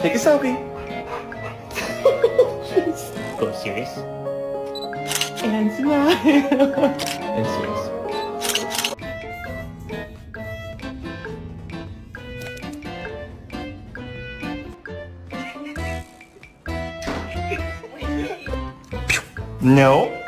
Take a selfie. Go serious. And smile. And serious. No.